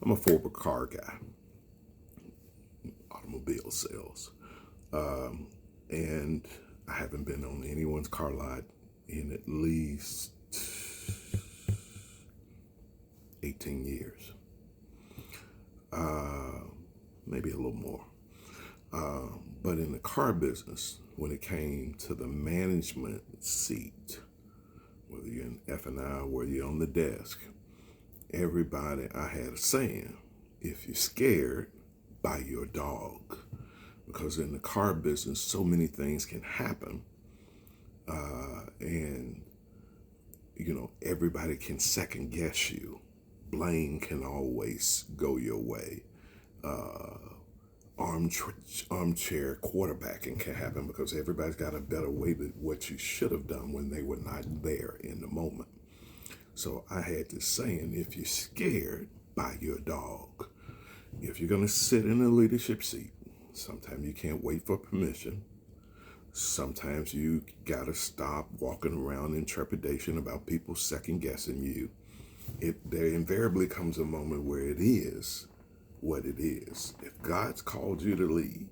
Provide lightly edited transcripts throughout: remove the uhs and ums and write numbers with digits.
I'm a former car guy, automobile sales. And I haven't been on anyone's car lot in at least 18 years, maybe a little more. But in the car business, when it came to the management seat, whether you're in F&I, whether you're on the desk, everybody, I had a saying, if you're scared, buy your dog. Because in the car business, so many things can happen. And, everybody can second guess you. Blame can always go your way. Armchair quarterbacking can happen because everybody's got a better way than what you should have done when they were not there in the moment. So I had this saying, if you're scared, buy your dog. If you're going to sit in a leadership seat, sometimes you can't wait for permission. Sometimes you got to stop walking around in trepidation about people second guessing you. There invariably comes a moment where it is what it is. If God's called you to lead,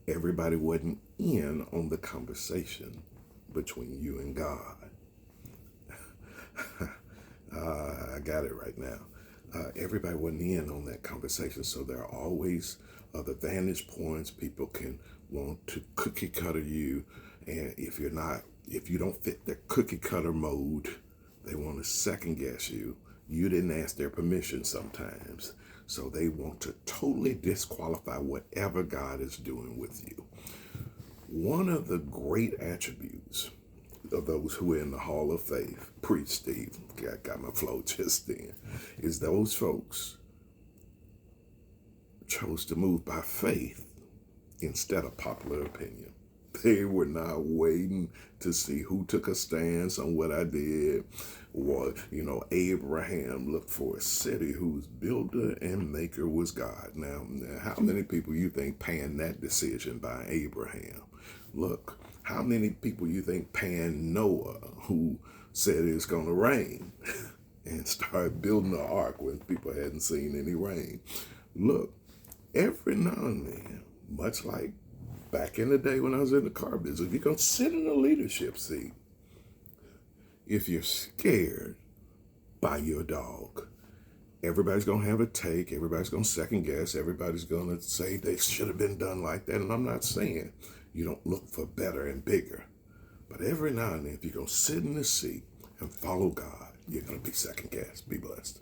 everybody wasn't in on the conversation between you and God. I got it right now. Everybody wasn't in on that conversation, so there are always other vantage points. People can want to cookie cutter you, and if you don't fit the cookie cutter mode, they want to second guess you. You didn't ask their permission sometimes, so they want to totally disqualify whatever God is doing with you. One of the great attributes of those who are in the Hall of Faith, preach Steve, got my flow just then, is those folks chose to move by faith instead of popular opinion. They were not waiting to see who took a stance on what I did. Or, Abraham looked for a city whose builder and maker was God. Now, how many people you think panned that decision by Abraham? Look, how many people you think panned Noah, who said it's going to rain, and started building the ark when people hadn't seen any rain? Look, every now and then, much like back in the day when I was in the car business, you're going to sit in a leadership seat. If you're scared, buy your dog. Everybody's going to have a take. Everybody's going to second guess. Everybody's going to say they should have been done like that. And I'm not saying you don't look for better and bigger. But every now and then, if you're going to sit in the seat and follow God, you're going to be second guessed. Be blessed.